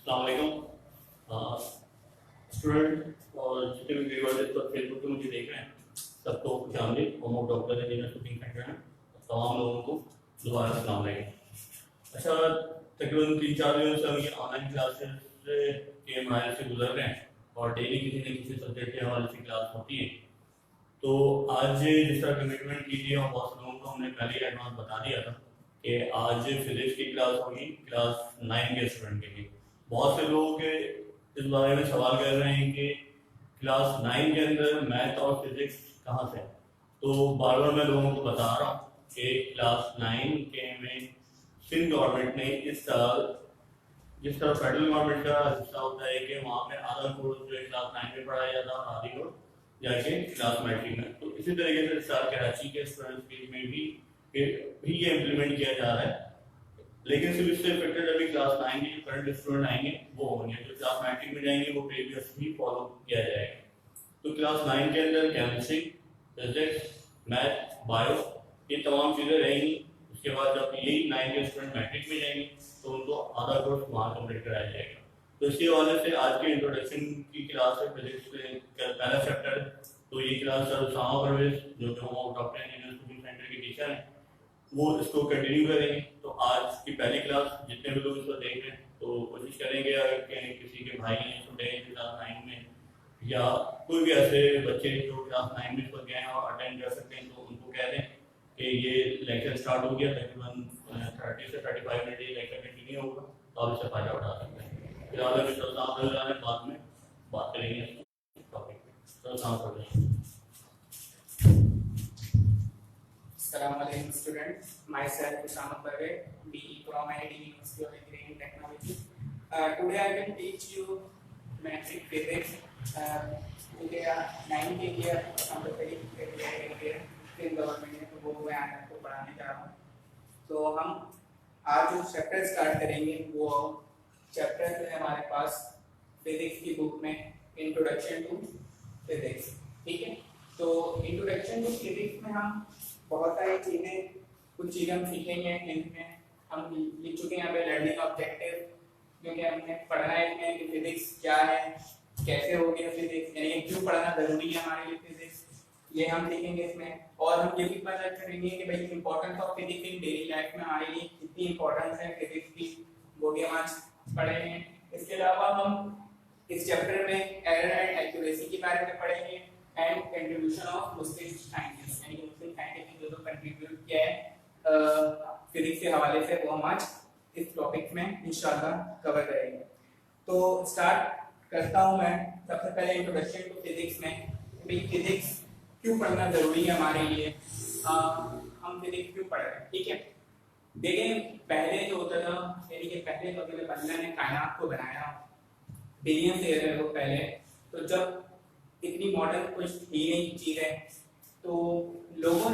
अस्सलाम वालेकुम स्टूडेंट और जितने भी व्यूअर्स इस वक्त फेसबुक पे मुझे देख रहे हैं सबको खुशामदीद। Home of doctor engineer shooting centre है, तमाम लोगों को दोबारा अस्सलाम वालेकुम। अच्छा, तकरीबन 3-4 दिनों से हम ये ऑनलाइन क्लासेस के मराहल से गुजर रहे हैं और डेली किसी न किसी सब्जेक्ट के हवाले से क्लास होती है। तो आज जिस तरह कमिटमेंट की थी और बहुत से लोगों को हमने पहले ही एडवांस बता दिया था कि आज फिजिक्स की क्लास होगी क्लास 9 के स्टूडेंट के लिए। बहुत से लोग इस बारे में सवाल कर रहे हैं कि क्लास 9 के अंदर मैथ और फिजिक्स कहाँ से, तो बार बार मैं लोगों को बता रहा हूँ कि क्लास 9 के में सिंध गवर्नमेंट ने इस साल जिस तरह फेडरल गवर्नमेंट का हिस्सा होता है कि वहाँ पे आधा कोर्स जो है क्लास 9 में पढ़ाया जाता है, आधी कोर्स जाके क्लास मैट्रिक में, तो इसी तरीके से इस साल कराची के स्टूडेंट्स में भी ये इम्प्लीमेंट किया जा रहा है। लेकिन सिर्फ इससे इफेक्टेड अभी क्लास 9 के जो करंट स्टूडेंट आएंगे वो होंगे, जो क्लास मैट्रिक में जाएंगे वो प्रीवियस ही फॉलो किया जाएगा। तो क्लास 9 के अंदर केमिस्ट्री, फिजिक्स, मैथ, बायो ये तमाम चीज़ें रहेंगी। उसके बाद जब यही 9 के स्टूडेंट मैट्रिक में जाएंगे तो उनको आधा कोर्स वहाँ कम्प्लीट कराया जाएगा। तो इसके वजह से आज के इंट्रोडक्शन की क्लास है फिजिक्स का पहला चैप्टर। तो ये क्लास सर उसामा परवेज जो कि home of doctor engineer shooting centre के टीचर हैं वो इसको कंटिन्यू करेंगे। तो आज की पहली क्लास जितने भी लोग इसको देख रहे हैं तो कोशिश करेंगे अगर किसी के भाई हैं छोटे क्लास 9 में या कोई भी ऐसे बच्चे जो क्लास 9 में इसको गए हैं और अटेंड कर सकते हैं तो उनको कह दें कि ये लेक्चर स्टार्ट हो गया, तकरीबन 30 से 35 मिनट ये लेक्चर कंटिन्यू होगा, तो आप इससे फायदा उठा सकते हैं। फिलहाल अभी बाद में बात करेंगे टॉपिक पे। Assalamualaikum students, myself Usama Parvez, BE from IIT University of Engineering and Technology. Today I will teach you metric physics. मुझे 9 के लिए हम लोग फिर गवर्नमेंट ने तो वो मैं आज आपको पढ़ाने जा रहा हूँ। तो हम आज जो चैप्टर स्टार्ट करेंगे वो चैप्टर है हमारे पास फिजिक्स की बुक में इंट्रोडक्शन टू फिजिक्स। ठीक है, तो इंट्रोडक्शन टू फिजिक्स में हम बहुत सारी चीज़ें कुछ चीज़ें हम सीखेंगे। इनमें हम लिख चुके हैं यहाँ पे लर्निंग ऑब्जेक्टिव, क्योंकि हमने पढ़ना है इसमें कि फिजिक्स क्या है, कैसे हो गया फिजिक्स, यानी क्यों पढ़ना ज़रूरी है हमारे लिए फिजिक्स, ये हम सीखेंगे इसमें। और हम ये भी पता करेंगे कि भाई importance of physics in daily life में हमारे लिए कितनी इंपॉर्टेंस है फिजिक्स की, वो भी हम आज पढ़ेंगे। इसके अलावा हम इस चैप्टर में एरर एंड एक्यूरेसी के बारे में पढ़ेंगे and contribution of Muslim scientist, यानी मुस्लिम साइंटिस्ट ने जो कंट्रीब्यूट किया है फिजिक्स के हवाले से वो हम आज इस टॉपिक में इंशाल्लाह कवर करेंगे। तो स्टार्ट करता हूं मैं सबसे पहले इंट्रोडक्शन टू फिजिक्स में। भाई फिजिक्स क्यों पढ़ना जरूरी है हमारे लिए, हम फिजिक्स क्यों पढ़ रहे हैं। ठीक है, देखें पहले जो होता था, यानी कि पहले तो अल्लाह ने कायनात को बनाया बिलियन ईयर पहले, तो जब इतनी मॉडर्न कुछ थी नहीं चीज़ है तो लोगों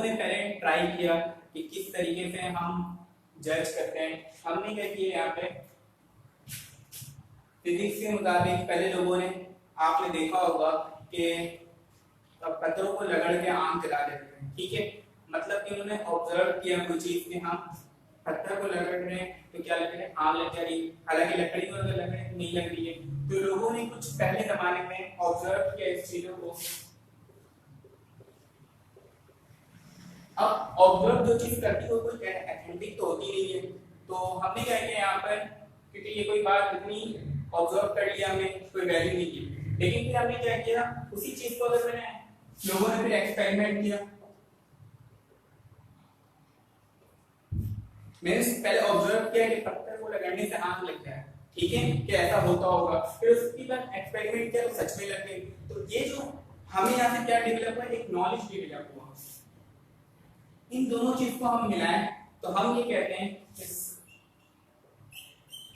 ने पहले ट्राई किया कि किस तरीके से हम जज करते हैं। हमने क्या किया यहाँ पे फिजिक्स के मुताबिक पहले लोगों ने, आपने देखा होगा कि पत्थरों को रगड़ के आग जला देते हैं। ठीक है, मतलब कि उन्होंने ऑब्जर्व किया कोई चीज़ कि हम पत्थर को रगड़ रहे हैं तो क्या लग रहा है, आग लग जा रही है, हालांकि लकड़ी को अगर लग रही है तो नहीं लग रही है। तो लोगों ने कुछ पहले जमाने में ऑब्जर्व किया इस चीजों को। अब ऑब्जर्व जो चीज करती है वो कोई ऑथेंटिक तो होती नहीं है, तो हमने क्या किया यहाँ पर, क्योंकि ये कोई बात इतनी ऑब्जर्व कर लिया हमने, कोई वैल्यू नहीं की। लेकिन फिर हमने क्या किया, उसी चीज को अगर मैंने लोगों ने फिर एक्सपेरिमेंट किया, मैंने पहले ऑब्जर्व किया कि पत्थर को लगाने से आग लग जाए, ठीक है, कि ऐसा होता होगा। फिर उसके बाद एक्सपेरिमेंट किया तो सच में लग गई। तो ये जो हमें यहाँ से क्या डेवलप हुआ, एक नॉलेज डेवलप हुआ। इन दोनों चीज को हम मिलाएं तो हम ये कहते हैं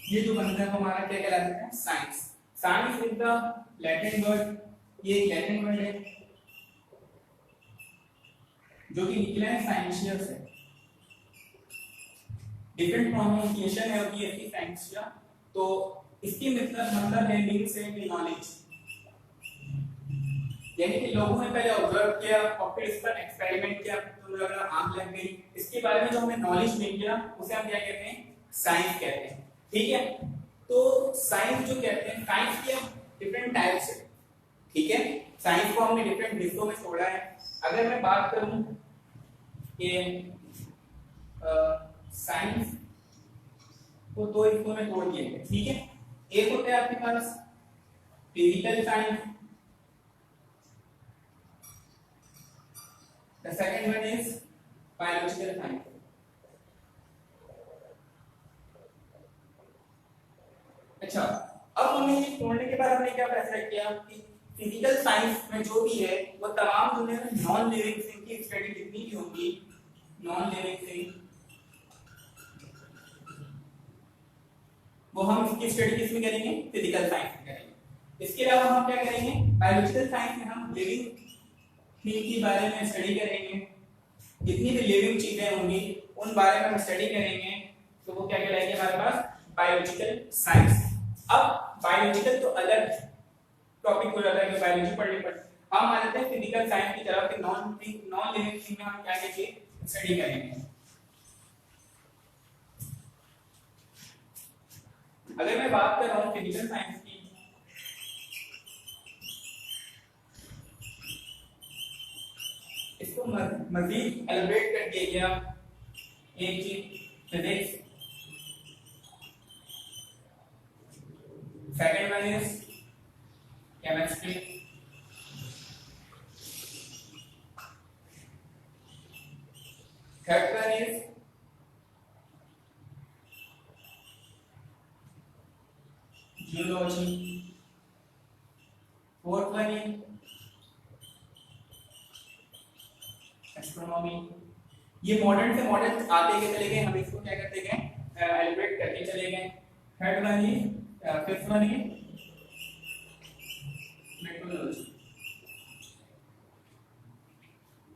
ये जो बनता है हमारा क्या कहलाता है, science. Science is the Latin word, ये लैटिन वर्ड है जो कि निकला है साइंशिया से। डिफरेंट प्रोनाउंसिएशन है और ये इसकी साइंशिया, तो इसकी मतलब है मीनिंग से नॉलेज, यानी कि लोगों ने पहले ऑब्जर्व किया और फिर इस पर एक्सपेरिमेंट किया तो लगा आग लग गई। इसके बारे में जो हमें नॉलेज मिल गया उसे हम क्या कहते हैं, साइंस कहते हैं। ठीक है। तो साइंस जो कहते हैं, साइंस की हम डिफरेंट टाइप्स है, ठीक है। साइंस को हमने डिफरेंट हिस्सों में तोड़ा है। अगर मैं बात करूं कि साइंस को दो हिस्सों में तोड़ दिया है, ठीक है। एक होता है आपके पास physical science, the second one is biological science. अच्छा, अब हमने ये तोड़ने के बाद हमने क्या फैसला किया कि फिजिकल साइंस में जो भी है वो तमाम जो है नॉन लिविंग थिंग की स्टडी जितनी भी होगी, नॉन लिविंग थिंग, वो हम इसकी स्टडी किस में करेंगे, फिजिकल साइंस में करेंगे। इसके अलावा हम क्या करेंगे, बायोलॉजिकल साइंस में हम लिविंग थिंग के बारे में स्टडी करेंगे, जितनी भी लिविंग चीजें होंगी उन बारे में हम स्टडी करेंगे, तो वो क्या कहलाएगी हमारे पास बायोलॉजिकल साइंस। अब बायोलॉजिकल तो अलग टॉपिक हो जाता है कि बायोलॉजी पढ़ने पर हम आ जाते हैं फिजिकल साइंस की तरफ, नॉन लिविंग थिंग में हम क्या करेंगे, स्टडी करेंगे। अगर मैं बात कर रहा हूँ फिजिकल साइंस की, इसको मजीद एलिब्रेट कर दिया गया एक चीज physics, second one is chemistry, third one is geology, fourth one is astronomy. ये मॉडर्न से मॉडर्न आते गए चले गए, हम इसको क्या करते गए, एलिब्रेट करते चले गए। Third one is, fifth one is metrology.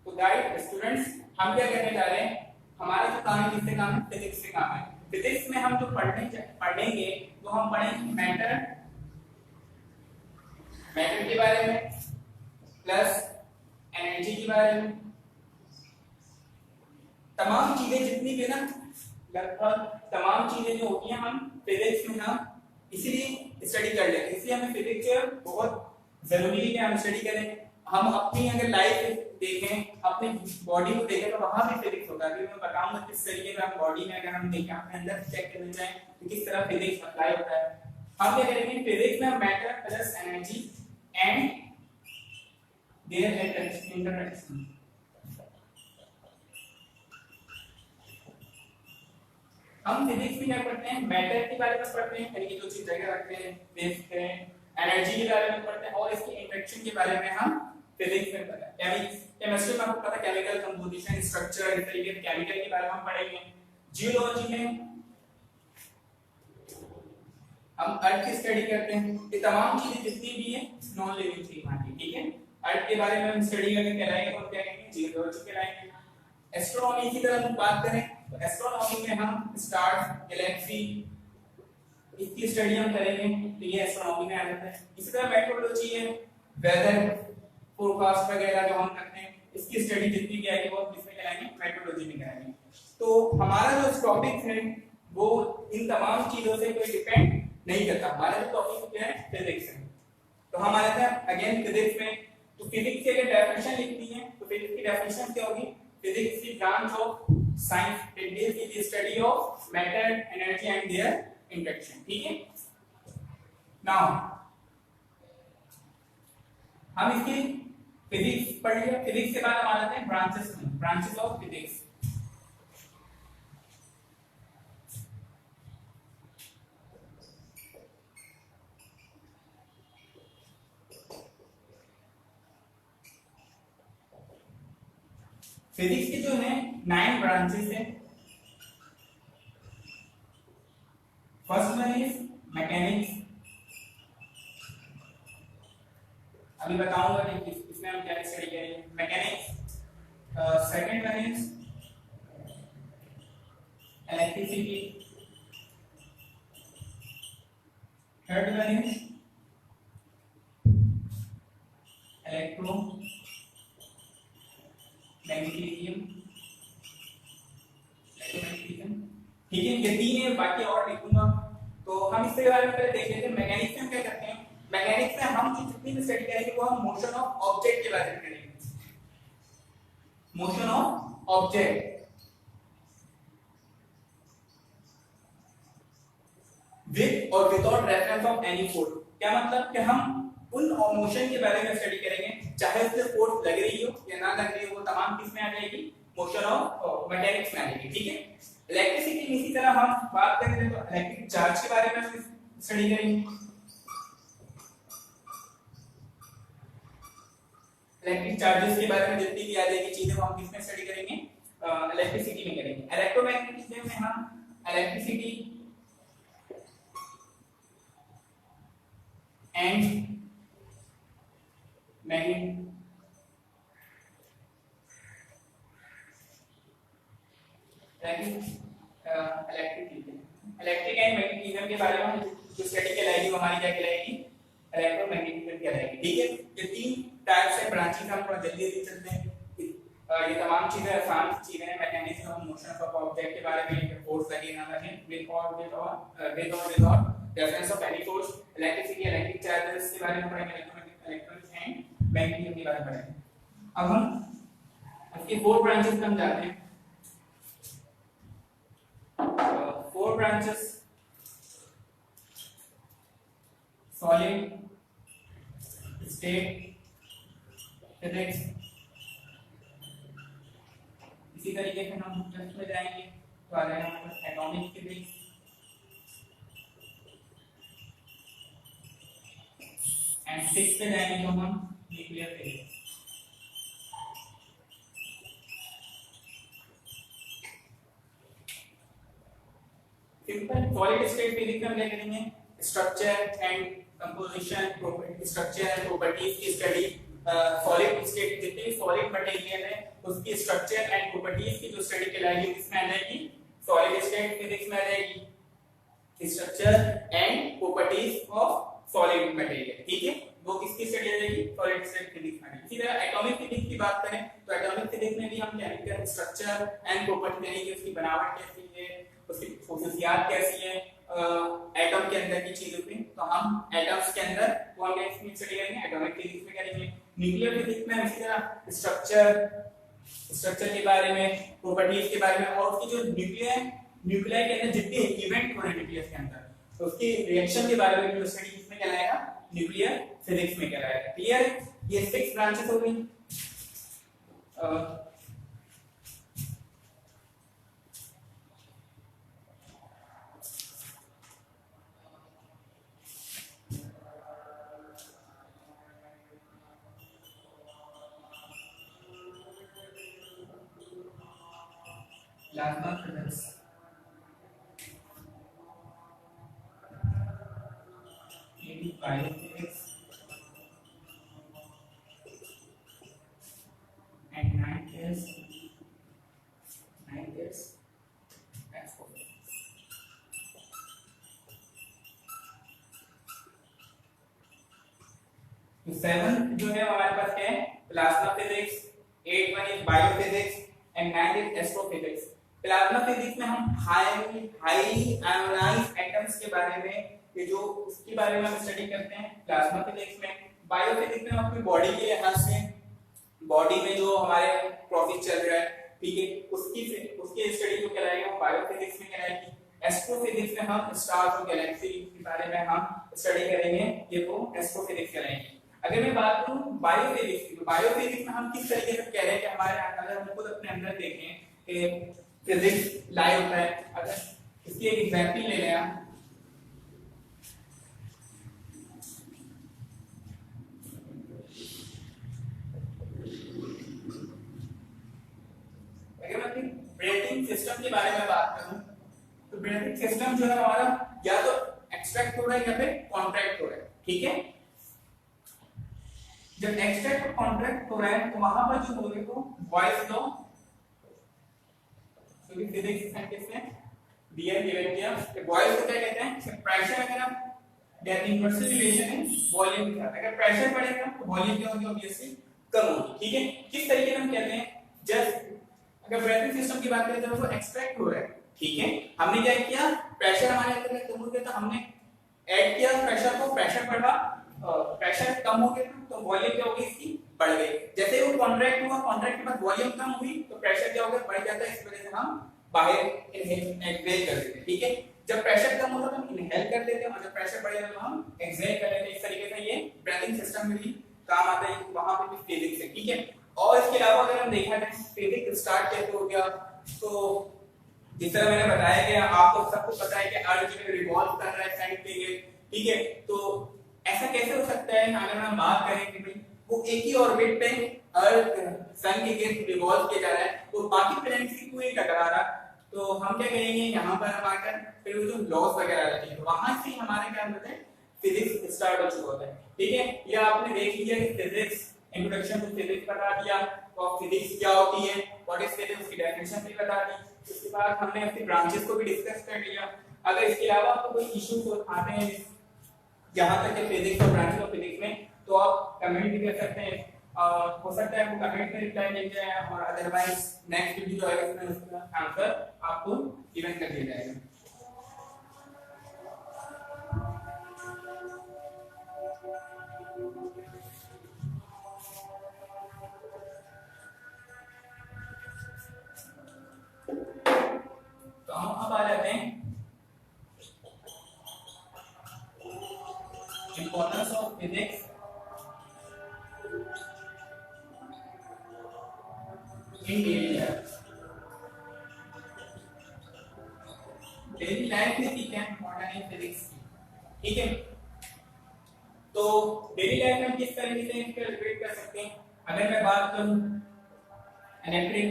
तो गाइड स्टूडेंट्स, हम क्या करने जा रहे हैं, हमारा जो काम है किससे काम है, फिजिक्स से काम है। फिजिक्स में हम जो पढ़ेंगे तो हम पढ़ेंगे मैटर के बारे में, प्लस एनर्जी के बारे में, तमाम चीजें जितनी भी ना, लगभग तमाम चीजें जो होती हैं हम फिजिक्स में हम इसीलिए स्टडी कर लेते हैं। इसलिए हमें फिजिक्स जो है बहुत जरूरी है कि हम स्टडी करें। हम अपनी अगर लाइफ देखें, अपनी बॉडी को देखें, तो वहां भी फिजिक्स होता है। अभी मैं बताऊंगा किस तरीके से हम बॉडी में अगर हम देखें, अपने अंदर चेक करने जाएं तो किस तरह फिजिक्स अप्लाई होता है। हम क्या करेंगे, फिजिक्स में matter plus energy and their interaction. हम फिजिक्स में क्या पढ़ते हैं, मैटर के बारे में पढ़ते हैं, यानी कि जो चीज जगह रखते हैं, देखते हैं, एनर्जी के बारे में पढ़ते हैं, और इसकी इंटरेक्शन के बारे में हम फिजिक्स में पढ़ते हैं। यानी केमिस्ट्री में आपको पता है केमिकल कंपोजिशन, स्ट्रक्चर, इस तरीके के केमिकल के बारे में हम पढ़ेंगे। जियोलॉजी में हम अर्थ की स्टडी करते हैं। ये तमाम चीजें जितनी भी है नॉन लिविंग थिंग आती है, ठीक है। अर्थ के बारे में हम स्टडी करके कहलाएंगे और क्या कहेंगे, जियोलॉजी कहलाएंगे। एस्ट्रोनॉमी की तरफ बात करें तो एस्ट्रोनॉमी में हम स्टार्स, गैलेक्सी, इसकी स्टडी हम करेंगे, तो ये एस्ट्रोनॉमी में आ जाता है। इसी तरह मेट्रोलॉजी है, वेदर फोरकास्ट वगैरह जो हम करते हैं, इसकी स्टडी जितनी भी आएगी वो किसमें कराएंगे, मेट्रोलॉजी में कराएंगे। तो हमारा जो टॉपिक है वो इन तमाम चीजों से कोई डिपेंड नहीं करता। हमारा जो टॉपिक क्या है, फिजिक्स है। तो हम आए थे अगेन फिजिक्स में, तो फिजिक्स की अगर डेफिनेशन लिखनी है तो फिजिक्स की डेफिनेशन क्या होगी, फिजिक्स की branch of science that deals with the study of matter, energy and there interaction, ठीक है। नाउ हम इसकी फिजिक्स पढ़ लिया, फिजिक्स के बाद हम आ जाते हैं ब्रांचेस ऑफ फिजिक्स। फिजिक्स के जो है 9 ब्रांचेस हैं। फर्स्ट वन इज मैकेनिक्स, अभी बताऊंगा कि इसमें हम क्या स्टडी करेंगे, mechanics. Second one is electricity, third one is electro magnetism, ठीक है। ये 3 है, बाकी और लिखूंगा। तो हम इसके बारे में पहले देख लेते हैं। मैकेनिक्स में क्या करते हैं, मैकेनिक्स में हम जितनी भी स्टडी करेंगे वो हम मोशन ऑफ ऑब्जेक्ट के बारे में करेंगे, मोशन ऑफ ऑब्जेक्ट विद और without reference of any force. क्या मतलब कि हम उन मोशन के बारे में स्टडी करेंगे, चाहे उससे फोर्स लग रही हो या ना लग रही हो, वो तमाम किस में आ जाएगी, मोशन ऑफ मैकेनिक्स में आ जाएगी। ठीक है, इलेक्ट्रिसिटी में इसी तरह हम बात करेंगे तो इलेक्ट्रिक चार्ज के बारे में स्टडी करेंगे, इलेक्ट्रिक चार्जेस के बारे में जितनी भी आ जाएगी चीजें वो हम किसमें स्टडी करेंगे, इलेक्ट्रिसिटी में करेंगे। इलेक्ट्रोमैग्नेटिज्म में हम electricity and magnet electric and magnetism के बारे में जो स्टडी कहलाएगी वो हमारी क्या कहलाएगी, इलेक्ट्रोमैग्नेटिज्म कहलाएगी। ठीक है, ये तीन टाइप से ब्रांचेस हम थोड़ा जल्दी जल्दी चलते हैं। ये तमाम चीजें आसान चीजें हैं, mechanism of motion of object के बारे में, फोर्स लगे ना लगे, विद और without reference of any force, electricity, electric charges के बारे में पढ़ेंगे, इलेक्ट्रॉनिक्स एंड मैग्नेटिज्म के बारे में पढ़ेंगे। अब हम इसके फोर ब्रांचेस हम जाते हैं। Four branches: solid state physics। इसी तरीके से हम फर्स्ट में जाएंगे तो आ जाएगा हमारे पास एटॉमिक फिजिक्स, एंड सिक्स पे जाएंगे तो हम nuclear physics. Simple solid state physics में हम क्या करेंगे, structure and composition, structure and properties की स्टडी। सॉलिड स्टेट जितने भी सॉलिड मटेरियल है उसकी स्ट्रक्चर एंड प्रॉपर्टीज की जो स्टडी कहलाएगी किसमें आ जाएगी, सॉलिड स्टेट फिजिक्स में आ जाएगी, structure and properties of solid material. ठीक है, वो किसकी स्टडी आ जाएगी, सॉलिड स्टेट फिजिक्स में। इसी तरह एटॉमिक फिजिक्स की बात करें तो एटॉमिक फिजिक्स में भी हम क्या करते हैं, स्ट्रक्चर एंड प्रॉपर्टी यानी कि उसकी बनावट कैसी है, उसकी खसूसियात कैसी है एटम के अंदर की चीजों पे, तो हम एटम्स के अंदर वो हम इसमें स्टडी करेंगे, एटॉमिक फिजिक्स में करेंगे। न्यूक्लियर फिजिक्स में इसी तरह स्ट्रक्चर के बारे में, प्रॉपर्टीज के बारे में, और उसकी जो न्यूक्लियर के अंदर जितने इवेंट हो रहे हैं न्यूक्लियस के अंदर तो उसकी रिएक्शन के बारे में जो स्टडी इसमें कहलाएगा, न्यूक्लियर फिजिक्स में कहलाएगा। क्लियर है, ये 6 ब्रांचेस हो गई। Plasma physics, biophysics, and ninth is astrophysics। तो 7 जो है हमारे पास क्या है, plasma physics, 8 one is biophysics and 9 is astrophysics. Plasma physics में हम हाई आयोनाइज्ड एटम्स के बारे में, ये जो उसके बारे में हम स्टडी करते हैं प्लाज्मा फिजिक्स में। बायोफिजिक्स में हम अपनी बॉडी के लिहाज से, बॉडी में जो हमारे प्रोसेस चल रहा है, ठीक है, उसकी स्टडी जो कहलाएगा वो बायोफिजिक्स में कहलाएगी। एस्ट्रोफिजिक्स में हम स्टार्स और गैलेक्सी के बारे में हम स्टडी करेंगे, ये वो एस्ट्रोफिजिक्स कहलाएगी। अगर मैं बात करूं बायोफिजिक्स की, तो बायोफिजिक्स में हम किस तरीके से कह रहे हैं कि हमारे अंदर, हम खुद अपने अंदर देखें कि फिजिक्स लाइव होता है। अगर इसकी एक एग्जांपल ले लें आप, अगर मैं अपनी ब्रीथिंग सिस्टम के बारे में बात करूं तो ब्रीथिंग सिस्टम जो है हमारा या तो एक्सट्रैक्ट हो रहा है या फिर कॉन्ट्रैक्ट हो रहा है। ठीक है, जब एक्सट्रैक्ट और कॉन्ट्रैक्ट हो रहा है तो वहां पर जो होगा तो बॉयल्स लॉ, सभी फिजिक्स साइंटिस्ट ने दिया गिवन किया कि बॉयल्स को क्या कहते हैं, प्रेशर अगर आप दैट इनवर्सल रिलेशन है वॉल्यूम के साथ, अगर प्रेशर बढ़ेगा तो वॉल्यूम क्या होगी, ऑब्वियसली कम होगी। ठीक है, किस तरीके से हम कहते हैं, जस्ट अगर ब्रीथिंग सिस्टम की बात करें तो वो एक्सट्रैक्ट हो रहा है, ठीक है, हमने क्या किया प्रेशर हमारे अंदर कम हो गया तो हमने ऐड किया प्रेशर को, प्रेशर बढ़ा, प्रेशर कम हो गया तो वॉल्यूम क्या हो गई इसकी बढ़ गई। जैसे वो कॉन्ट्रैक्ट हुआ, कॉन्ट्रैक्ट के बाद वॉल्यूम कम हुई तो प्रेशर क्या हो गया बढ़ जाता है, इस वजह से हम बाहर एक्सहेल कर देते हैं। ठीक है, जब प्रेशर कम होता है तो हम इनहेल कर लेते हैं और जब प्रेशर बढ़ जाता है तो हम एक्सहेल कर लेते हैं। इस तरीके से ये ब्रीथिंग सिस्टम में भी काम आता है, वहां पे भी फिजिक्स है। ठीक है, और इसके अलावा अगर हम देखा जाए फिजिक्स स्टार्ट कैसे हो गया, तो जिस तरह मैंने बताया कि आपको सबको पता है कि अर्थ जो है रिवॉल्व कर रहा है साइड पे। ठीक है, तो ऐसा कैसे हो सकता है अगर हम बात करें कि भाई वो एक ही ऑर्बिट पे अर्थ सन के इर्द रिवॉल्व किया जा रहा है तो बाकी प्लैनेट्स की कोई टकरा रहा, तो हम क्या करेंगे यहाँ पर हम आकर फिर वो जो लॉस वगैरह रहते हैं वहां से हमारे क्या होता है फिजिक्स स्टार्ट हो चुका होता है। ठीक है, या आपने देख लिया कि फिजिक्स इंट्रोडक्शन टू फिजिक्स बता दिया और फिजिक्स क्या होती है, व्हाट इज फिजिक्स, उसकी डेफिनेशन भी बता दी। उसके बाद हमने अपनी ब्रांचेस को भी डिस्कस कर लिया। अगर इसके अलावा आपको कोई इश्यूज आते हैं जहां तक है फिजिक्स और ब्रांचेस ऑफ फिजिक्स में, तो आप कमेंट भी कर सकते हैं। हो सकता है वो कमेंट में रिप्लाई मिल जाए और अदरवाइज नेक्स्ट वीडियो जो आएगा उसमें उसका आंसर आपको गिवन कर दिया जाएगा। तो हम अब आ जाते हैं importance of physics in daily life. Daily life में क्या इंपॉर्टेंट है फिजिक्स की। ठीक है, तो डेली लाइफ में हम किस तरीके से इसको रिलेट कर सकते हैं। अगर मैं बात करूं इलेक्ट्रिक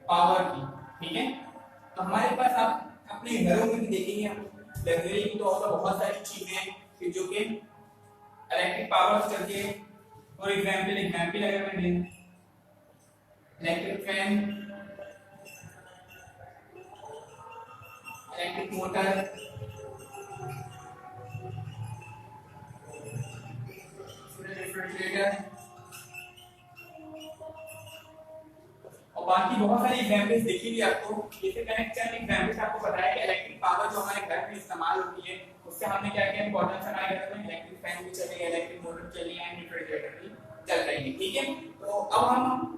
पावर की, ठीक है, तो हमारे पास आप अपने घरों में भी देखेंगे लग्जरी तो और बहुत सारी चीजें हैं जो कि इलेक्ट्रिक पावर से चलती है। फॉर एग्जांपल अगर मैं लें electric fan, electric motor, refrigerator और बाकी बहुत सारी एग्जांपल्स दिखेंगी आपको। जैसे मैंने चंद एग्जांपल्स आपको बताया कि इलेक्ट्रिक पावर जो हमारे घर में इस्तेमाल होती है उससे हमने क्या किया इंपॉर्टेंस हमारे घर में इलेक्ट्रिक फैन भी चले, इलेक्ट्रिक मोटर चली एंड रेफ्रिजरेटर भी चल रही है। ठीक है, तो अब हम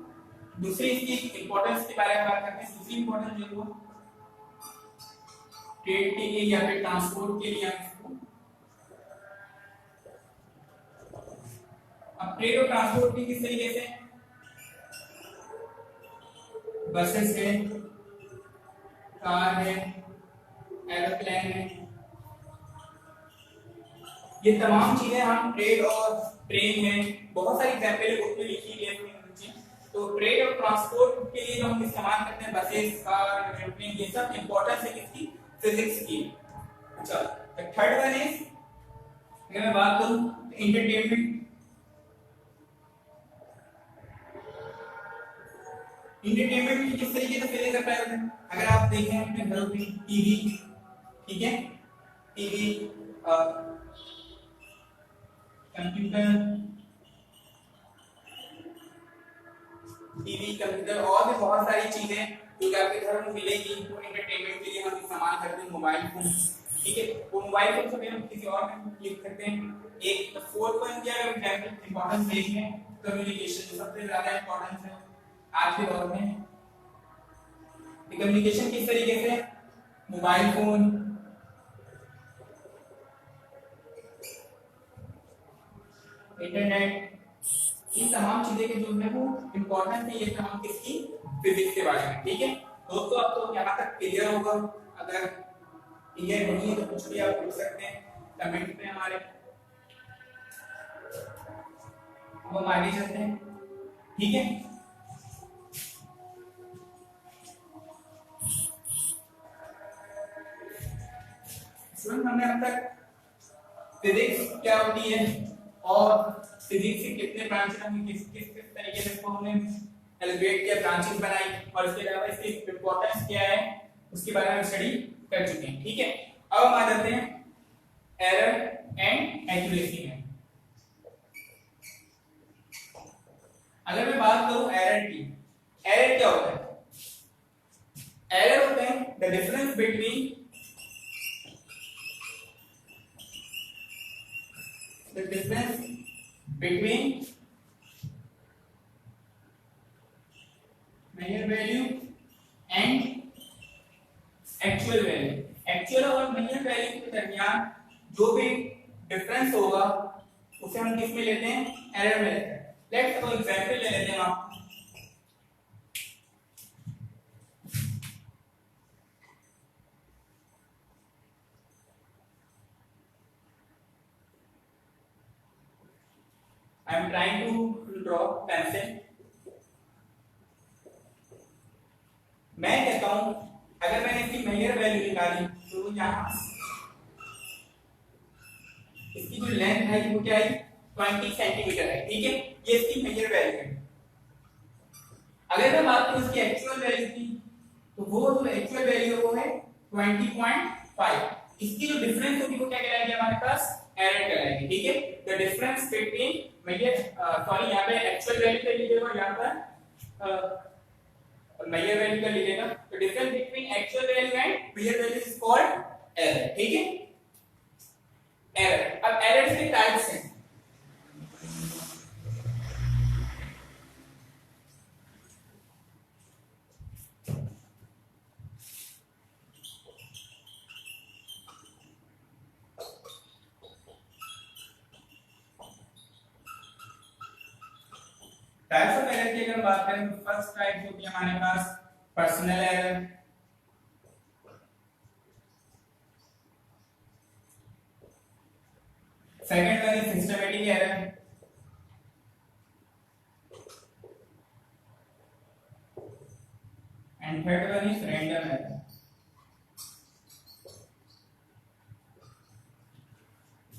दूसरी इसकी इंपॉर्टेंस के बारे में बात करते हैं। दूसरी इंपॉर्टेंस जो है ट्रेड के लिए या फिर ट्रांसपोर्ट के लिए हम इसको अब ट्रेड और ट्रांसपोर्ट की किस तरीके से बसेस है, कार है, एरोप्लेन है, ये तमाम चीजें हम ट्रेड और ट्रेन है, बहुत सारी एग्जांपल बुक में लिखी है। तो ट्रेड और ट्रांसपोर्ट के लिए जो हम इस्तेमाल करते हैं बसेस, कार, एरोप्लेन, ये सब इंपॉर्टेंस है किसकी फिजिक्स की। अच्छा, थर्ड वन इज अगर मैं बात करूं एंटरटेनमेंट। एंटरटेनमेंट किस तरीके से फिजिक्स अप्लाई होता है। अगर आप देखें अपने घरों में टीवी, ठीक है, टीवी, कंप्यूटर और भी बहुत सारी चीजें जो कि आपके घर में मिलेगी तो एंटरटेनमेंट के लिए हम इस्तेमाल करते हैं मोबाइल फोन। ठीक है, वो मोबाइल फोन से हम किसी और में लिख सकते हैं। एक फोर्थ वन क्या है एग्जांपल इंपॉर्टेंस देखें कम्युनिकेशन सबसे ज्यादा इंपॉर्टेंस है आज के दौर में। कम्युनिकेशन किस तरीके से मोबाइल फोन, इंटरनेट, ये तमाम चीजें के जो है वो इम्पोर्टेंट है ये तमाम किसकी फिजिक्स के बारे में। ठीक है दोस्तों, अब तो यहाँ तक क्लियर होगा। अगर क्लियर नहीं है तो कुछ भी आप पूछ सकते हैं कमेंट में हमारे। अब हम आगे चलते हैं। ठीक है, हमने अब तक फिजिक्स क्या होती है और फिजिक्स के कितने ब्रांच हैं, किस तरीके से इसको हमने एलिब्रेट किया, ब्रांचेस बनाई और इसके अलावा इसकी इंपॉर्टेंस क्या है उसके बारे में स्टडी कर चुके हैं। ठीक है, अब हम आ जाते हैं एरर एंड एक्यूरेसी में। अगर मैं बात करूं एरर की, एरर क्या होता है? एरर होता है the difference between the difference between measure value and actual value. Actual और मेजर वैल्यू के दरमियान जो भी डिफरेंस होगा उसे हम किस में लेते हैं, एरर में लेते हैं। लेट्स सपोज एग्जांपल ले लेते हैं आप, I am trying to draw pencil। मैं कहता हूं अगर मैंने इसकी मेजर वैल्यू निकाली तो यहाँ इसकी जो लेंथ है वो क्या है, 20 सेंटीमीटर है, ठीक है, ये इसकी मेजर वैल्यू है। अगर मैं बात करूं इसकी एक्चुअल वैल्यू की तो वो जो एक्चुअल वैल्यू है वो है 20.5। इसकी जो डिफरेंस होगी वो क्या कहलाएगी हमारे पास, एरर कहलाएगी, ठीक है। The difference between measure sorry यहाँ पे एक्चुअल वैल्यू कर लीजिएगा, यहाँ पर मेजर वैल्यू कर लीजिएगा। तो difference between actual value and measure value is called error, ठीक है, एरर। अब एरर के टाइप्स हैं, टाइप्स ऑफ एरर की अगर हम बात करें तो फर्स्ट टाइप होती है हमारे पास personal error, second one is systematic error, and third one is random error.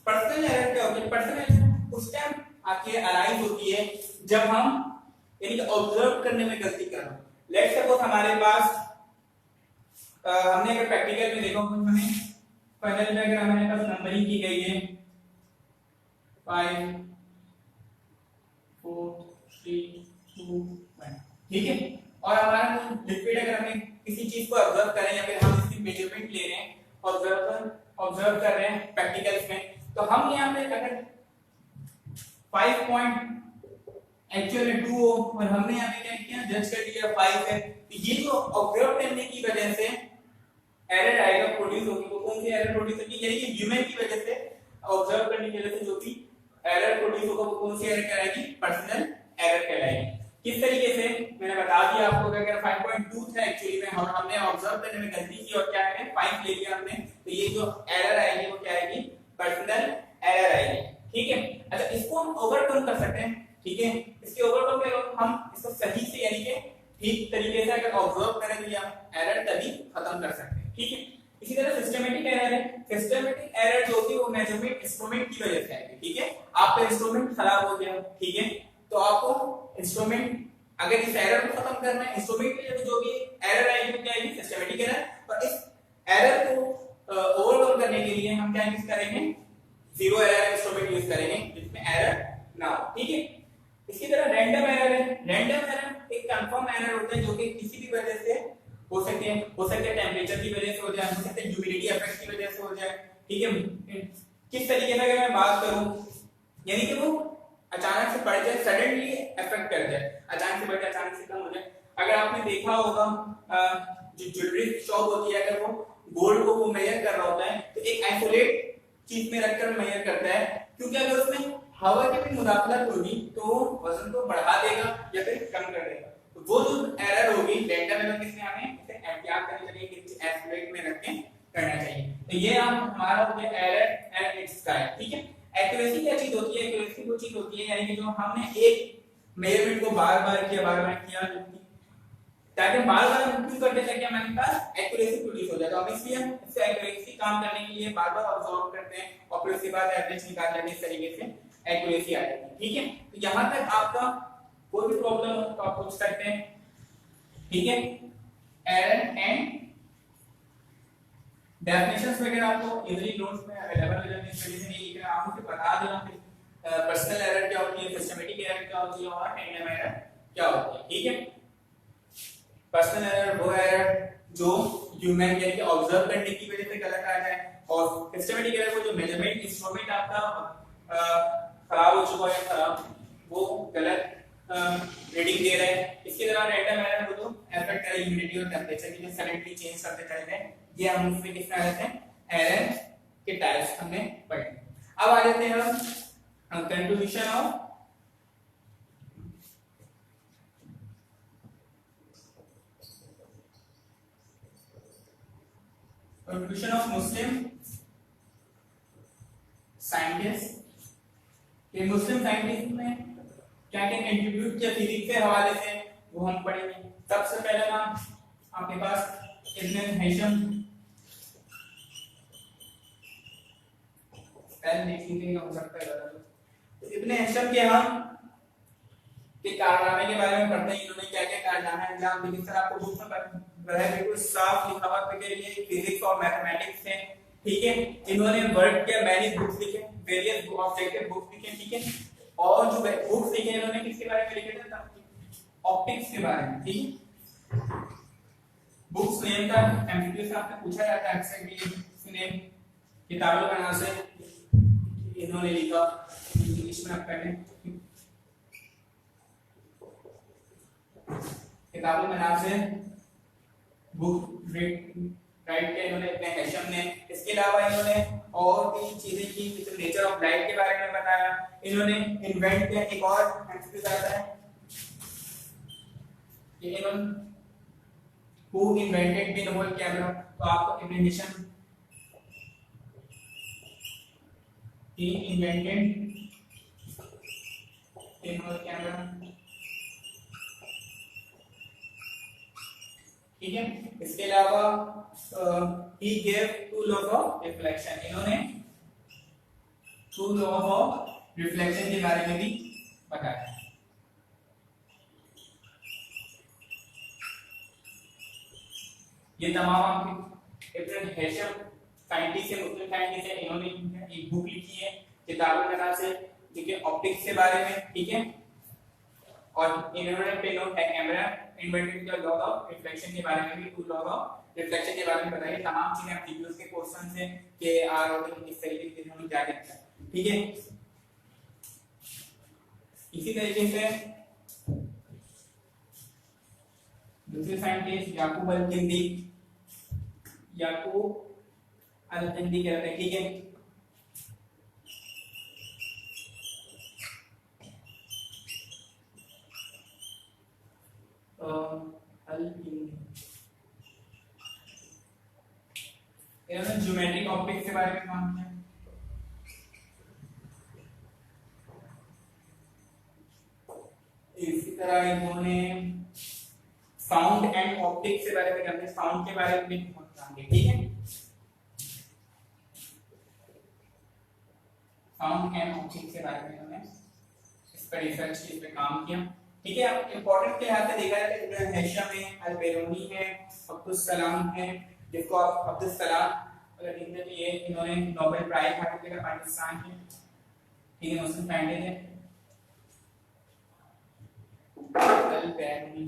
Personal error क्या होती है, पर्सनल एरर उस टाइम आके अराइज होती है जब हम यानी कि ऑब्जर्व करने में गलती कर रहे हो। लेट्स सपोज हमारे पास हमने अगर प्रैक्टिकल में देखो हमें फाइनल में अगर हमारे पास नंबरिंग की गई है 5 4 3 2 1, ठीक है, और हमारा लिक्विड अगर हमें किसी चीज को ऑब्जर्व कर रहे हैं या फिर हम इसकी मेजरमेंट ले रहे हैं, ऑब्जर्व कर रहे हैं प्रैक्टिकल्स में, तो हम यहाँ पे अगर 5 पॉइंट एक्चुअल में 2 हो और हमने यहाँ पे क्या किया, जज कर लिया 5 है, तो ये जो ऑब्जर्व करने की वजह से एरर आएगा, प्रोड्यूस होगी। वो कौन सी एरर प्रोड्यूस होगी, यानी कि ह्यूमन की वजह से, ऑब्जर्व करने की वजह से जो भी एरर प्रोड्यूस होगा वो कौन सी एरर कहलाएगी, पर्सनल एरर कहलाएगी। किस तरीके से मैंने बता दिया आपको, अगर 5.2 था एक्चुअली में हमने ऑब्जर्व करने में गलती की और क्या है 5 ले लिया हमने, तो ये जो एरर आएगी वो क्या आएगी, पर्सनल एरर आएगी, ठीक है। अच्छा, इसको हम ओवरकम कर सकते हैं, ठीक है, इसके ओवरकम पे हम इसको सही से यानी कि ठीक तरीके से अगर ऑब्जर्व करें तो ये एरर तभी खत्म कर सकते हैं, ठीक है। इसी तरह सिस्टमैटिक एरर है, सिस्टमैटिक एरर जो होती है वो मेजरमेंट इंस्ट्रूमेंट की वजह से आएगी, ठीक है। आपका इंस्ट्रूमेंट खराब हो गया, ठीक है, तो आपको इंस्ट्रूमेंट अगर इस एरर को खत्म करना है, इंस्ट्रूमेंट की वजह से जो भी एरर आएगी वो क्या आएगी, सिस्टमैटिक एरर। और इस एरर को ओवरकम करने के लिए हम क्या यूज करेंगे, जीरो एरर इंस्ट्रूमेंट यूज करेंगे जिसमें एरर ना हो, ठीक है। इसी तरह रैंडम एरर है, रैंडम एरर एक कंफर्म एरर होता है जो कि किसी भी वजह से हो सकते हैं टेंपरेचर की वजह से हो जाए, हो सकते हैं ह्यूमिडिटी इफेक्ट की वजह से हो जाए, ठीक है। किस तरीके से अगर मैं बात करूं, यानी कि वो अचानक से बढ़ जाए, सडनली इफेक्ट कर जाए, अचानक से बढ़ जाए, अचानक से कम हो जाए। अगर आपने देखा होगा जो ज्वेलरी शॉप होती है, अगर वो गोल्ड को वो मेजर कर रहा होता है तो एक आइसोलेट चीज में रखकर मेजर करता है, क्योंकि अगर उसमें हवा की भी मुदाखलत होगी तो वजन को बढ़ा देगा या फिर कम कर देगा। तो वो जो एरर होगी रैंडम एरर, किसमें हमें इसे एहतियात करनी चाहिए कि आइसोलेट में रख के करना चाहिए। तो ये हमारा हो गया एरर एंड इट्स टाइप, ठीक है। एक्यूरेसी क्या चीज होती है, एक्यूरेसी वो चीज होती है यानी कि जो हमने एक मेजरमेंट को बार बार किया ताकि बार बार हम क्यों करते हैं कि हमारे पास एक्यूरेसी प्रोड्यूस हो जाए, तो हम इसलिए इससे एक्यूरेसी काम करने के लिए बार बार ऑब्जर्व करते हैं और फिर उसके बाद एवरेज निकाल लेते हैं, इस तरीके से एक्यूरेसी आ जाती है, ठीक है। तो यहां तक आपका कोई भी प्रॉब्लम हो तो आप पूछ सकते हैं, ठीक है। एरर एंड डेफिनेशंस वगैरह आपको इजीली नोट्स में अवेलेबल हो जाते हैं, इस वजह से नहीं लिख रहा, आप मुझे बता देना पर्सनल एरर क्या होती है, सिस्टमैटिक एरर क्या होती है और रैंडम एरर क्या होती है, ठीक है। पर्सनल एरर वो एरर जो ह्यूमन यानी कि ऑब्जर्व करने की वजह से गलत आ जाए, और सिस्टमैटिक एरर वो जो मेजरमेंट इंस्ट्रूमेंट आपका खराब हो चुका है, खराब वो गलत रीडिंग दे रहा है। इसके दौरान रैंडम एरर हो तो अफेक्ट करें ह्यूमिडिटी और टेंपरेचर की जो सडनली चेंज करते चलते हैं, ये हम उसमें किस में आ जाते हैं एरर के टाइप्स हमने पढ़े। अब आ जाते हैं हम कंट्रीब्यूशन ऑफ मुस्लिम साइंटिस्ट। ये मुस्लिम साइंटिस्ट में क्या क्या कंट्रीब्यूट किया फिजिक्स के हवाले से वो हम पढ़ेंगे। सबसे पहले नाम आपके पास इब्न हैशम, हो सकता है इब्न हैशम के हम के कारनामे के बारे में पढ़ते हैं। इन्होंने क्या क्या कारनामे अंजाम दिए, सर आपको बुक में बिल्कुल साफ लिखा हुआ है कि ये फिजिक्स और मैथमेटिक्स है, ठीक है। इन्होंने वर्ड के मैनी बुक्स लिखे, वेरियस ऑब्जेक्टिव बुक्स लिखे, ठीक है। और जो बुक्स लिखे इन्होंने किसके बारे में लिखे थे, ऑप्टिक्स के बारे में, ठीक है। बुक्स नेम का एमसीक्यू से आपसे पूछा जाता है अक्सर भी नेम किताबों का नाम से इन्होंने लिखा, इंग्लिश में आप पढ़ें किताबों का नाम से बुक राइट किया इन्होंने इब्न हैशम ने। इसके अलावा इन्होंने और भी चीजें की, जैसे नेचर ऑफ लाइट के बारे में बताया। इन्होंने इन्वेंट किया एक और एमसीक्यू आता है कि इन्होंने who invented the noble camera, तो आपको Ibn Haytham he invented the noble camera, ठीक है। इसके अलावा he gave two laws of reflection, इन्होंने two laws of reflection के बारे में भी बताया। ये तमाम आपके इब्न हैशम साइंटिस्ट है, मुस्लिम साइंटिस्ट है, इन्होंने एक बुक लिखी है किताबों के नाम से, ठीक है, ऑप्टिक्स के बारे में, ठीक है। और इन्होंने पेनोट camera invented the law of reflection के बारे में भी, टू लॉ ऑफ रिफ्लेक्शन के बारे में बताइए। तमाम चीजें एमसीक्यूज के क्वेश्चंस हैं कि आर और किस तरीके से हम क्या करते हैं, ठीक है। इसी तरीके से दूसरे साइंटिस्ट याकूब अल-किंदी कहते हैं, ठीक है। इन्होंने ज्योमेट्रिक ऑप्टिक्स के बारे में काम किया। इसी तरह इन्होंने साउंड एंड ऑप्टिक्स के बारे में काम किया, साउंड के बारे में भी काम किया, ठीक है। साउंड एंड ऑप्टिक्स के बारे में इन्होंने इस पर रिसर्च की, इस पे काम किया, ठीक है। अब इंपॉर्टेंट के हाथ से देखा जाए तो इब्न हैशम है, अल-बैरूनी है, अब्दुल सलाम है, जिसको आप अब्दुल सलाम अगर देखते तो ये इन्होंने नोबेल प्राइज हासिल किया पाकिस्तान के, ठीक है, मुस्लिम साइंटिस्ट है अल-बैरूनी।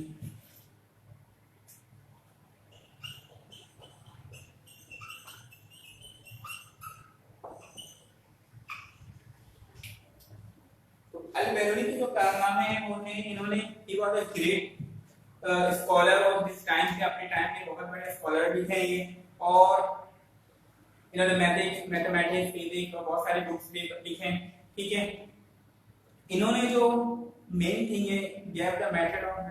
अल-बैरूनी के जो कारनामे हैं वो है इन्होंने he was a great scholar of this time, के अपने टाइम के बहुत बड़े स्कॉलर भी थे ये। और इन्होंने मैथमेटिक्स फिजिक्स और बहुत सारे बुक्स भी लिखे, ठीक है। इन्होंने जो मेन थिंग है gap the method of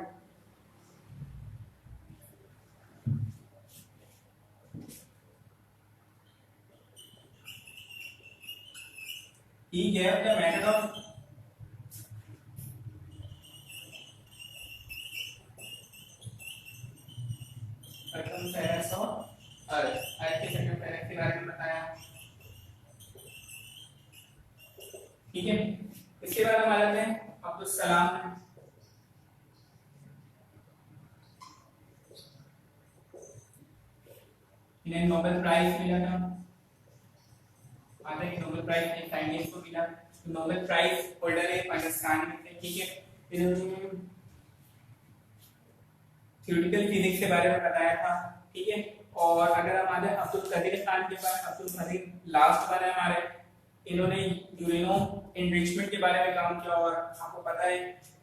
he gave the method of अर्थ के सर्कमफेरेंस के बारे में बताया, ठीक है। इसके बाद हम आ जाते हैं अब्दुल सलाम में। इन्हें नोबेल प्राइज मिला था, आधा नोबेल प्राइज एक साइंटिस्ट को मिला, नोबेल प्राइज होल्डर है पाकिस्तान में थे, ठीक है। इन्होंने थ्योरेटिकल फिजिक्स के बारे में बताया था, ठीक है। और अगर हम आते अब्दुल कदीर खान के पास, अब्दुल कदीर लास्ट वाले हमारे, इन्होंने यूरेनो इनरिचमेंट के बारे में काम किया और आपको पता है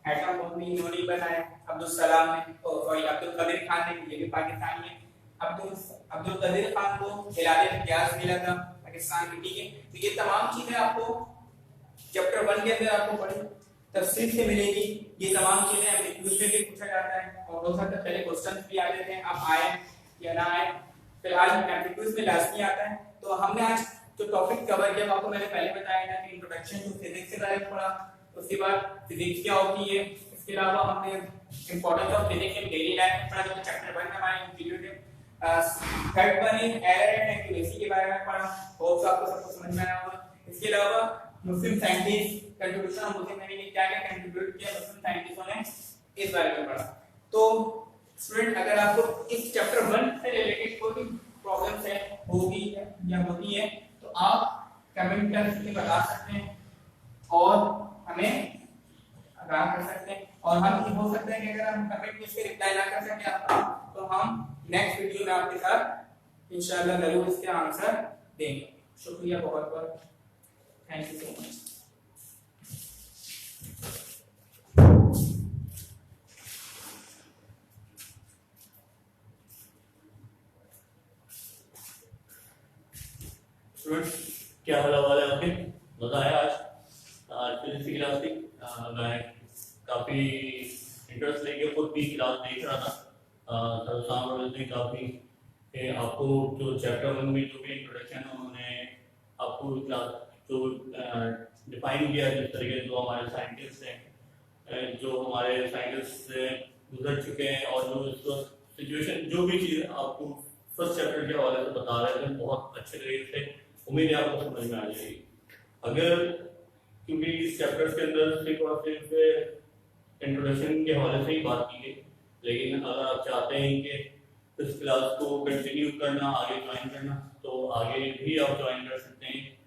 एटम बम भी इन्होंने ही बनाया, अब्दुल सलाम ने, सॉरी अब्दुल कदीर खान ने, ये भी पाकिस्तानी है। अब्दुल कदीर खान को खिलाड़ी में गैस मिला था पाकिस्तान में, ठीक है। तो ये तमाम चीजें आपको चैप्टर 1 के अंदर आपको बड़ी तफसील से मिलेगी। ये तमाम चीजें एमसीक्यूज में भी पूछा जाता है और हो सकता है पहले क्वेश्चंस भी आ जाते हैं, अब आए या ना आए, फिलहाल एमसीक्यूज में लाजमी आता है। तो हमने आज जो टॉपिक कवर किया आपको मैंने पहले बताया था कि इंट्रोडक्शन टू फिजिक्स के बारे में पढ़ा, उसके बाद फिजिक्स क्या होती है, इसके अलावा हमने importance of physics in daily life में पढ़ा जो चैप्टर 1 में हमारे वीडियो थे। Third one is error and accuracy के बारे में पढ़ा, होप्स आपको सब कुछ समझ में आया होगा। इसके अलावा मुस्लिम साइंटिस्ट कंट्रीब्यूशन ऑफ मुस्लिम ने क्या क्या कंट्रीब्यूट किया मुस्लिम साइंटिस्टों ने, इस बारे में पढ़ा। तो स्टूडेंट अगर आपको इस चैप्टर 1 से रिलेटेड कोई भी प्रॉब्लम्स है होगी या होती है तो आप कमेंट करके बता सकते हैं और हमें आगाह कर सकते हैं। और हम ये हो सकता है कि अगर हम कमेंट में इसके रिप्लाई ना कर सके आपको तो हम नेक्स्ट वीडियो में आपके साथ इंशाल्लाह जरूर इसके आंसर देंगे। शुक्रिया बहुत बहुत, थैंक यू सो मच। क्या हाल है आपके? मजा आया आज फिजिक्स की क्लास थी। मैं काफी इंटरेस्ट लेके खुद भी क्लास देख रहा था। सर साहब ने काफी आपको जो चैप्टर 1 में जो भी इंट्रोडक्शन है उन्होंने आपको क्लास जो डिफाइन किया जिस तरीके जो हमारे साइंटिस्ट हैं, जो हमारे साइंटिस्ट से गुजर चुके हैं और जो इसको सिचुएशन जो भी चीज़ आपको फर्स्ट चैप्टर के हवाले से बता रहे थे बहुत अच्छे तरीके से, उम्मीद है आपको समझ में आ जाएगी। अगर क्योंकि इस चैप्टर के अंदर सिर्फ और सिर्फ इंट्रोडक्शन के हवाले से ही बात की गई, लेकिन अगर आप चाहते हैं कि इस क्लास को कंटिन्यू करना, आगे ज्वाइन करना, तो आगे भी आप ज्वाइन कर सकते हैं।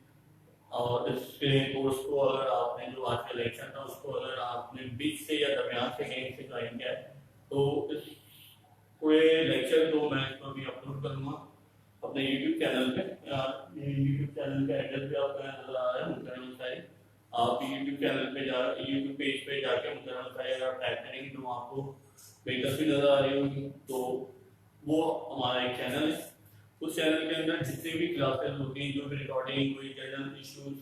और इसके कोर्स को अगर आपने जो आज का लेक्चर था उसको अगर आपने बीच से या दरमियान से कहीं से ज्वाइन किया है तो इस पूरे लेक्चर को मैं इसको अभी अपलोड करूँगा अपने यूट्यूब चैनल पे। यूट्यूब चैनल का एड्रेस भी आपको नजर आ रहा है मुंतजम साहिब। आप यूट्यूब चैनल पे यूट्यूब पेज पे जाके मुंतजम साहिब अगर टाइप करेंगे तो आपको मेरी तस्वीर नजर आ रही होगी। तो वो हमारा एक चैनल है, उस चैनल के अंदर जितनी भी क्लासेस होती हैं, जो भी रिकॉर्डिंग कोई जनरल इश्यूज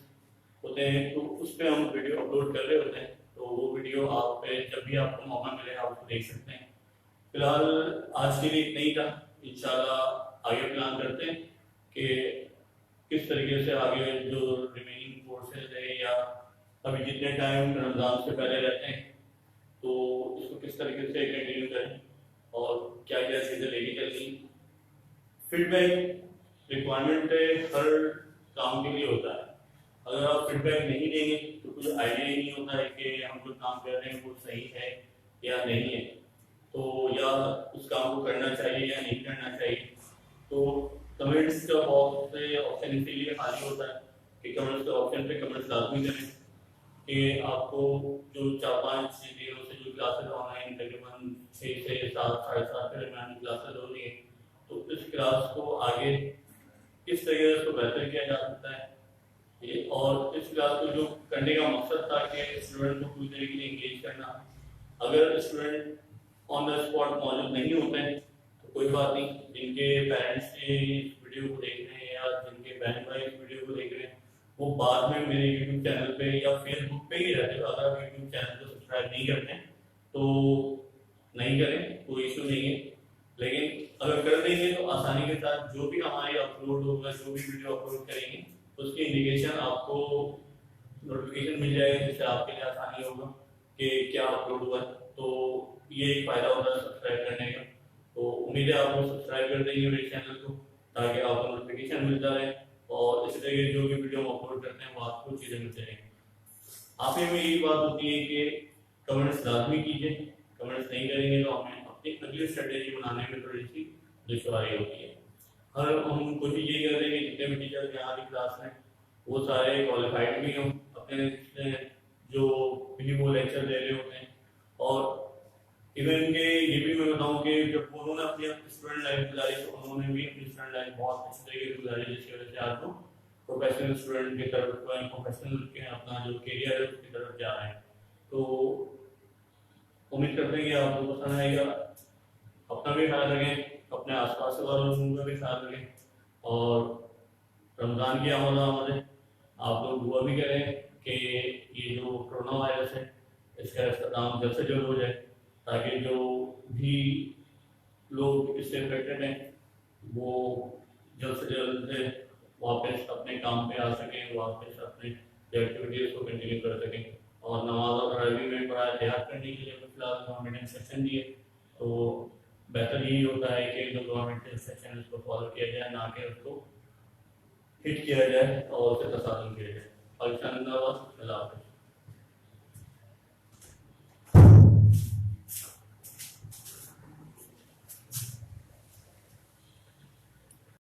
होते हैं तो उस पर हम वीडियो अपलोड कर रहे होते हैं। तो वो वीडियो आप जब भी आपको मौका मिले आप उसको देख सकते हैं। फिलहाल आज के लिए इतना ही था, इंशाल्लाह आगे प्लान करते हैं कि किस तरीके से आगे जो रिमेनिंग कोर्सेज है या अभी जितने टाइम रमज़ान से पहले रहते हैं तो इसको किस तरीके से कंटिन्यू करें और क्या क्या चीज़ें लेके चलनी। फीडबैक रिक्वायरमेंट हर काम के लिए होता है। अगर आप फीडबैक नहीं देंगे तो कुछ आइडिया ही नहीं होता है कि हम जो काम कर रहे हैं वो सही है या नहीं है, तो या उस काम को करना चाहिए या नहीं करना चाहिए। तो कमेंट्स का बॉक्स से ऑप्शन इसीलिए खाली होता है कि कमेंट्स के ऑप्शन पे कमेंट्स लाजमी करें कि आपको जो 4-5 दिनों से जो क्लासेस ऑनलाइन तकरीबन 6 से 7 साढ़े 7 के दरमियान क्लासेस हो रही है, तो इस क्लास को आगे किस तरीके से उसको बेहतर किया जा सकता है ये, और इस क्लास को जो करने का मकसद था कि स्टूडेंट को पूरी तरीके से इंगेज करना। अगर स्टूडेंट ऑन द स्पॉट मौजूद नहीं होते हैं तो कोई बात नहीं, जिनके पेरेंट्स इस वीडियो को देख रहे हैं या जिनके बहन भाई इस वीडियो को देख रहे हैं वो बाद में मेरे यूट्यूब चैनल पे या फेसबुक पे ही रहते हैं। अगर आप यूट्यूब चैनल को सब्सक्राइब नहीं करते हैं तो नहीं करें, कोई इशू नहीं है, लेकिन अगर कर देंगे तो आसानी के साथ जो भी हमारे अपलोड होगा, जो भी वीडियो अपलोड करेंगे उसकी इंडिकेशन आपको नोटिफिकेशन मिल जाएगी, जिससे आपके लिए आसानी होगा कि क्या अपलोड हुआ। तो ये एक फायदा होता है सब्सक्राइब करने का। तो उम्मीद है आप लोग सब्सक्राइब कर देंगे मेरे चैनल को ताकि आपको नोटिफिकेशन मिलता रहे और इस तरह के जो भी वीडियो हम अपलोड करते हैं वो आपको चीज़ें मिलती रहेंगी। आप में यही बात होती है कि कमेंट्स लाजमी कीजिए, कमेंट्स नहीं करेंगे तो हमें अपनी अगली स्ट्रेटेजी बनाने में थोड़ी सी दुश्वारी होती है। हर हम कोशिश यही कर रहे हैं कि जितने भी टीचर्स यहाँ की क्लास में वो सारे क्वालिफाइड भी हों, अपने जो भी वो लेक्चर दे रहे होते हैं। और इवन के ये भी मैं बताऊँ कि जब उन्होंने अपनी स्टूडेंट लाइफ गुजारी तो उन्होंने भी अपनी स्टूडेंट लाइफ बहुत अच्छी तरीके से गुजारी, जिसकी वजह से आज वो प्रोफेशनल स्टूडेंट की तरफ, प्रोफेशनल के अपना जो करियर है उसकी तरफ जा रहे हैं। तो उम्मीद करते हैं कि आपको पसंद आएगा। अपना भी ख्याल रखें, अपने आसपास के वालों का भी ख्याल रखें, और रमज़ान की आमद है, आप लोग दुआ भी करें कि ये जो कोरोना वायरस है इसका इख्तिताम जल्द से जल्द हो जाए, ताकि जो भी लोग इससे इफेक्टेड हैं वो जल्द से जल्द से वापस अपने काम पे आ सकें, वापस अपने एक्टिविटीज़ को कंटिन्यू कर सकें। और नमाज और तरावी में बड़ा एहतियात करने के लिए फिलहाल गवर्नमेंट ने सेक्शन दिए, तो बेहतर यही होता है कि जो गवर्नमेंट के सेक्शन उसको फॉलो किया जाए, ना कि उसको हिट किया जाए और उसे तसादम किया जाए। पाकिस्तान जिंदाबाद। अल्लाह हाफ़िज़।